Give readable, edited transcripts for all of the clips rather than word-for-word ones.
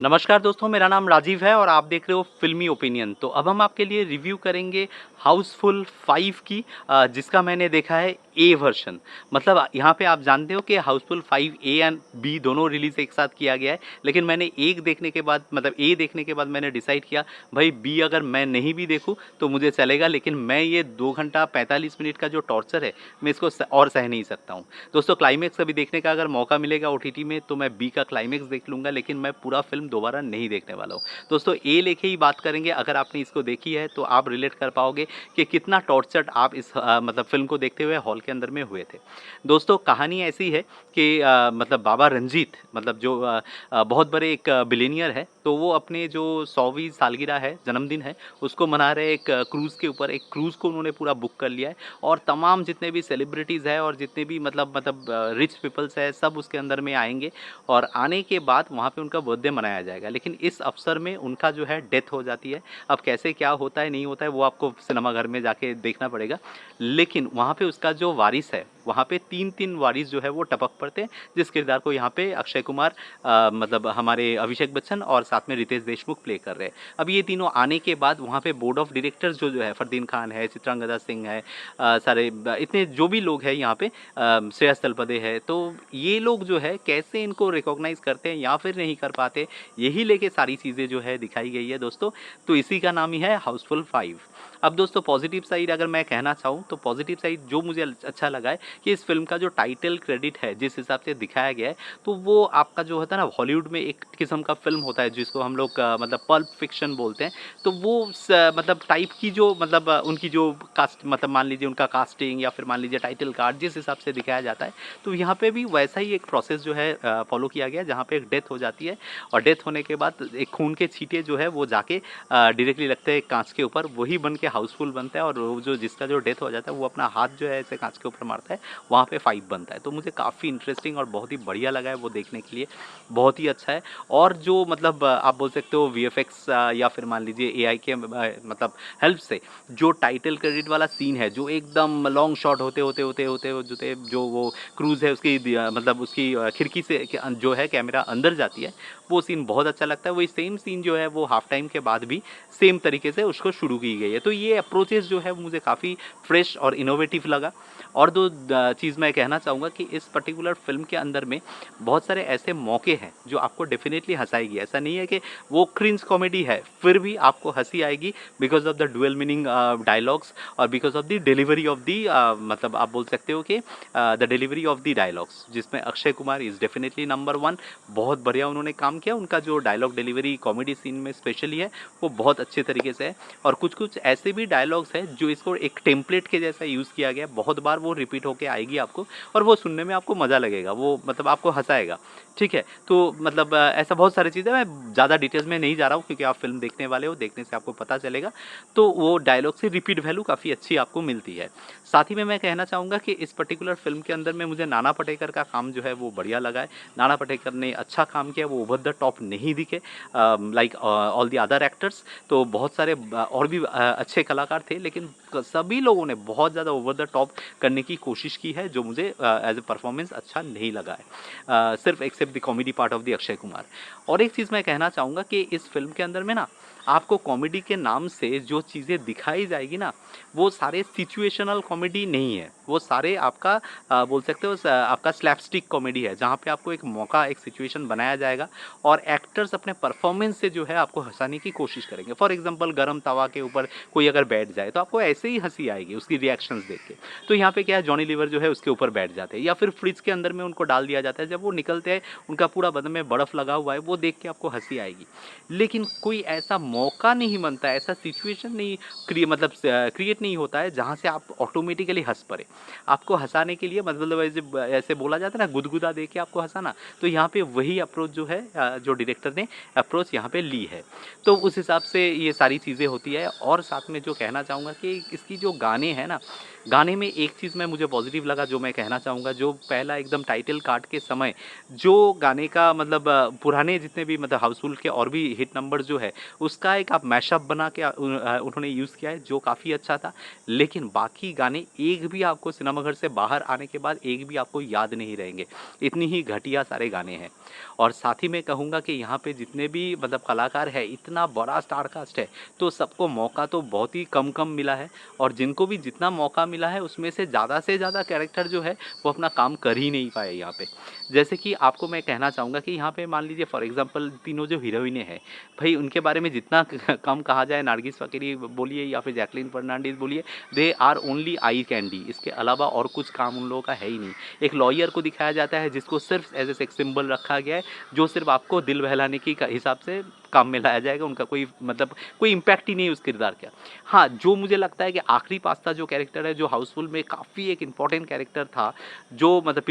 नमस्कार दोस्तों, मेरा नाम राजीव है और आप देख रहे हो फ़िल्मी ओपिनियन। तो अब हम आपके लिए रिव्यू करेंगे हाउसफुल 5 की जिसका मैंने देखा है ए वर्ज़न। मतलब यहाँ पे आप जानते हो कि हाउसफुल 5 ए एंड बी दोनों रिलीज़ एक साथ किया गया है। लेकिन मैंने एक देखने के बाद मतलब ए देखने के बाद मैंने डिसाइड किया भाई बी अगर मैं नहीं भी देखूँ तो मुझे चलेगा, लेकिन मैं ये 2 घंटा 45 मिनट का जो टॉर्चर है मैं इसको और सह नहीं सकता हूँ। दोस्तों क्लाइमेक्स अभी देखने का अगर मौका मिलेगा ओटीटी में तो मैं बी का क्लाइमेक्स देख लूँगा, लेकिन मैं पूरा फ़िल्म दोबारा नहीं देखने वाला हूँ। दोस्तों ए लेके ही बात करेंगे। अगर आपने इसको देखी है तो आप रिलेट कर पाओगे कि कितना टॉर्चर्ड आप इस मतलब फ़िल्म को देखते हुए हॉल के अंदर में हुए थे। दोस्तों कहानी ऐसी है कि मतलब बाबा रंजीत मतलब जो बहुत बड़े एक बिलियनियर है, तो वो अपने जो 100वीं सालगिरह है, जन्मदिन है, उसको मना रहे एक क्रूज़ के ऊपर। एक क्रूज़ को उन्होंने पूरा बुक कर लिया है और तमाम जितने भी सेलिब्रिटीज़ हैं और जितने भी मतलब रिच पीपल्स हैं सब उसके अंदर में आएँगे और आने के बाद वहाँ पे उनका बर्थडे मनाया जाएगा। लेकिन इस अवसर में उनका जो है डेथ हो जाती है। अब कैसे क्या होता है नहीं होता है वो आपको सिनेमाघर में जाके देखना पड़ेगा। लेकिन वहाँ पे उसका जो वारिस है, वहाँ पे 3-3 वारिस जो है वो टपक पड़ते हैं, जिस किरदार को यहाँ पे अक्षय कुमार मतलब हमारे अभिषेक बच्चन और साथ में रितेश देशमुख प्ले कर रहे हैं। अब ये तीनों आने के बाद वहाँ पे बोर्ड ऑफ डायरेक्टर्स जो है फरदीन खान है, चित्रांगदा सिंह है, सारे इतने जो भी लोग हैं यहाँ पे श्रेयस तलपदे है, तो ये लोग जो है कैसे इनको रिकॉग्नाइज़ करते हैं या फिर नहीं कर पाते, यही लेके सारी चीज़ें जो है दिखाई गई है दोस्तों। तो इसी का नाम ही है हाउसफुल 5। अब दोस्तों पॉजिटिव साइड अगर मैं कहना चाहूँ तो पॉजिटिव साइड जो मुझे अच्छा लगा है कि इस फ़िल्म का जो टाइटल क्रेडिट है जिस हिसाब से दिखाया गया है, तो वो आपका जो होता है ना हॉलीवुड में एक किस्म का फ़िल्म होता है जिसको हम लोग मतलब पल्प फिक्शन बोलते हैं। तो वो मतलब टाइप की जो मतलब उनकी जो कास्ट मतलब मान लीजिए उनका कास्टिंग या फिर मान लीजिए टाइटल कार्ड जिस हिसाब से दिखाया जाता है, तो यहाँ पे भी वैसा ही एक प्रोसेस जो है फॉलो किया गया है, जहाँ पे एक डेथ हो जाती है और डेथ होने के बाद एक खून के छींटे जो है वो जाके डायरेक्टली लगते हैं कांच के ऊपर, वही बन के हाउसफुल बनता है और वो जो जिसका जो डेथ हो जाता है वो अपना हाथ जो है ऐसे कांच के ऊपर मारता है, वहाँ पे 5 बनता है। तो मुझे काफ़ी इंटरेस्टिंग और बहुत ही बढ़िया लगा है वो देखने के लिए, बहुत ही अच्छा है। और जो मतलब आप बोल सकते हो वीएफएक्स या फिर मान लीजिए एआई के मतलब हेल्प से जो टाइटल क्रेडिट वाला सीन है, जो एकदम लॉन्ग शॉट होते जो वो क्रूज़ है उसकी मतलब उसकी खिड़की से जो है कैमरा अंदर जाती है, वो सीन बहुत अच्छा लगता है। वही सेम सीन जो है वो हाफ टाइम के बाद भी सेम तरीके से उसको शुरू की गई है। तो ये अप्रोचेस जो है मुझे काफ़ी फ्रेश और इनोवेटिव लगा। और दो चीज़ मैं कहना चाहूँगा कि इस पर्टिकुलर फ़िल्म के अंदर में बहुत सारे ऐसे मौके हैं जो आपको डेफ़िनेटली हँसाएगी। ऐसा नहीं है कि वो क्रिंज कॉमेडी है, फिर भी आपको हँसी आएगी because of the dual meaning dialogues और because of the delivery of the मतलब आप बोल सकते हो कि the delivery of the dialogues, जिसमें Akshay Kumar is definitely number 1। बहुत बढ़िया उन्होंने काम किया। उनका जो डायलॉग डिलीवरी कॉमेडी सीन में स्पेशली है, वो बहुत अच्छे तरीके से है। और कुछ-कुछ ऐसे भी डायलॉग्स हैं जो इसको एक टेम्पलेट के जैसा यूज़ किया गया है। बहुत बार वो रिपीट होके आएगी आपको और वो सुनने में आपको मज़ा लगेगा। वो मतलब आपको हँसाएगा, ठीक है? तो मतलब ऐसा बहुत सारी चीज़ें मैं ज़्यादा डिटेल्स में नहीं जा रहा हूँ क्योंकि आप फ़िल्म देखने वाले हो, देखने से आपको पता चलेगा। तो वो डायलॉग से रिपीट वैल्यू काफ़ी अच्छी आपको मिलती है। साथ ही में मैं कहना चाहूँगा कि इस पर्टिकुलर फ़िल्म के अंदर में मुझे नाना पाटेकर का काम जो है वो बढ़िया लगा है। नाना पाटेकर ने अच्छा काम किया, वो ओवर द टॉप नहीं दिखे like all the other actors. तो बहुत सारे और भी अच्छे कलाकार थे, लेकिन सभी लोगों ने बहुत ज़्यादा ओवर द टॉप करने की कोशिश की है, जो मुझे एज ए परफॉर्मेंस अच्छा नहीं लगा है, सिर्फ except the comedy part of the Akshay Kumar. और एक चीज़ मैं कहना चाहूँगा कि इस फिल्म के अंदर में ना आपको कॉमेडी के नाम से जो चीज़ें दिखाई जाएगी ना, वो सारे सिचुएशनल कॉमेडी नहीं है, वो सारे आपका बोल सकते हो आपका स्लैपस्टिक कॉमेडी है, जहाँ पे आपको एक मौका एक सिचुएशन बनाया जाएगा और एक्टर्स अपने परफॉर्मेंस से जो है आपको हंसाने की कोशिश करेंगे। फॉर एग्जांपल गरम तवा के ऊपर कोई अगर बैठ जाए तो आपको ऐसे ही हंसी आएगी उसकी रिएक्शंस देख के। तो यहाँ पे क्या है, जॉनी लीवर जो है उसके ऊपर बैठ जाते हैं या फिर फ्रिज के अंदर में उनको डाल दिया जाता है। जब वो निकलते हैं उनका पूरा बदन में बर्फ़ लगा हुआ है, वो देख के आपको हंसी आएगी। लेकिन कोई ऐसा मौका नहीं बनता है, ऐसा सिचुएशन नहीं मतलब क्रिएट नहीं होता है जहाँ से आप ऑटोमेटिकली हंस पड़े। आपको हंसाने के लिए मतलब ऐसे ऐसे बोला जाता है ना, गुदगुदा दे के आपको हंसाना, तो यहाँ पे वही अप्रोच जो है जो डायरेक्टर ने अप्रोच यहाँ पे ली है। तो उस हिसाब से ये सारी चीज़ें होती है। और साथ में जो कहना चाहूँगा कि इसकी जो गाने हैं ना, गाने में एक चीज़ में मुझे पॉज़िटिव लगा जो मैं कहना चाहूँगा, जो पहला एकदम टाइटल कार्ड के समय जो गाने का मतलब पुराने जितने भी मतलब हाउसफुल के और भी हिट नंबर जो है, उसका एक आप मैशअप बना के उन्होंने यूज़ किया है जो काफ़ी अच्छा था। लेकिन बाकी गाने एक भी आपको सिनेमाघर से बाहर आने के बाद एक भी आपको याद नहीं रहेंगे, इतनी ही घटिया सारे गाने हैं। और साथ ही मैं कहूँगा कि यहाँ पे जितने भी मतलब कलाकार हैं, इतना बड़ा स्टार कास्ट है, तो सबको मौका तो बहुत ही कम-कम मिला है और जिनको भी जितना मौका मिला है उसमें से ज़्यादा कैरेक्टर जो है वो अपना काम कर ही नहीं पाए यहाँ पे। जैसे कि आपको मैं कहना चाहूँगा कि यहाँ पे मान लीजिए फॉर एग्ज़ाम्पल तीनों जो हीरोइनें हैं, भई उनके बारे में जितना कम कहा जाए, नरगिस फ़ाकरी बोलिए या फिर जैकलीन फर्नांडीज़ बोलिए, they are only eye candy, इसके अलावा और कुछ काम उन लोगों का है ही नहीं। एक लॉयर को दिखाया जाता है जिसको सिर्फ़ एज़ ए सेक्स सिंबल रखा गया है, जो सिर्फ़ आपको दिल बहलाने की हिसाब से काम में लाया जाएगा, उनका कोई मतलब कोई इम्पैक्ट ही नहीं है उस किरदार का। हाँ, जो मुझे लगता है कि आखिरी पास्ता जो कैरेक्टर है, जो हाउसफुल में काफ़ी एक इम्पोर्टेंट कैरेक्टर था, जो मतलब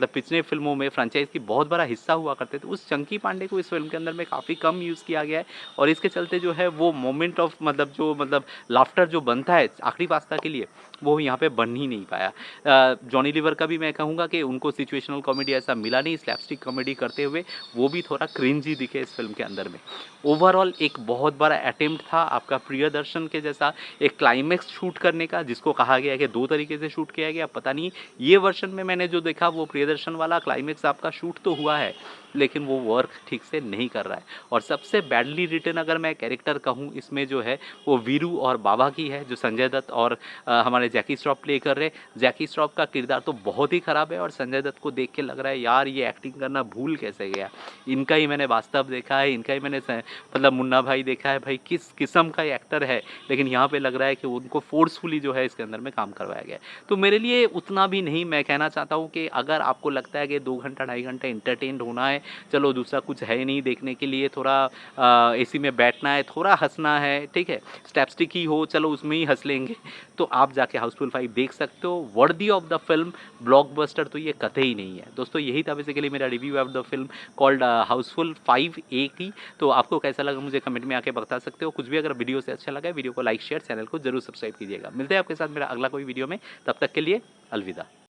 पिछले फ़िल्मों में फ्रैंचाइज़ की बहुत बड़ा हिस्सा हुआ करते थे, उस चंकी पांडे को इस फ़िल्म के अंदर में काफ़ी कम यूज़ किया गया है और इसके चलते जो है वो मोमेंट ऑफ मतलब लाफ्टर जो बनता है आखिरी पास्ता के लिए, वो यहाँ पे बन ही नहीं पाया। जॉनी लीवर का भी मैं कहूँगा कि उनको सिचुएशनल कॉमेडी ऐसा मिला नहीं, स्लैपस्टिक कॉमेडी करते हुए, वो भी थोड़ा क्रिंजी दिखे इस फ़िल्म के अंदर में। ओवरऑल एक बहुत बड़ा अटेम्प्ट था आपका प्रियदर्शन के जैसा एक क्लाइमेक्स शूट करने का, जिसको कहा गया है कि 2 तरीके से शूट किया गया, पता नहीं ये वर्ज़न में मैंने जो देखा वो प्रियदर्शन वाला क्लाइमेक्स आपका शूट तो हुआ है, लेकिन वो वर्क ठीक से नहीं कर रहा है। और सबसे बैडली रिटन अगर मैं कैरेक्टर कहूँ इसमें जो है, वो वीरू और बाबा की है, जो संजय दत्त और हमारे जैकी श्रॉफ प्ले कर रहे हैं। जैकी श्रॉफ का किरदार तो बहुत ही ख़राब है और संजय दत्त को देख के लग रहा है यार ये एक्टिंग करना भूल कैसे गया। इनका ही मैंने वास्तव देखा है, इनका ही मैंने मतलब मुन्ना भाई देखा है, भाई किस किस्म का ये एक्टर है, लेकिन यहाँ पे लग रहा है कि उनको फोर्सफुली जो है इसके अंदर में काम करवाया गया है। तो मेरे लिए उतना भी नहीं, मैं कहना चाहता हूँ कि अगर आपको लगता है कि 2 घंटा, ढाई घंटा एंटरटेन्ड होना है, चलो दूसरा कुछ है नहीं देखने के लिए, थोड़ा एसी में बैठना है, थोड़ा हँसना है, ठीक है, स्लैपस्टिक ही हो, चलो उसमें ही हँस लेंगे, तो आप जाके हाउसफुल 5 देख सकते हो। Worthy of the film, blockbuster तो ये कतई ही नहीं है। दोस्तों यही था बेसिकली मेरा review of the film called Housefull 5 ए की। तो आपको कैसा लगा मुझे कमेंट में आके बता सकते हो। कुछ भी अगर वीडियो से अच्छा लगा है, वीडियो को लाइक शेयर, चैनल को जरूर सब्सक्राइब कीजिएगा। मिलते हैं आपके साथ मेरा अगला कोई वीडियो में, तब तक के लिए अलविदा।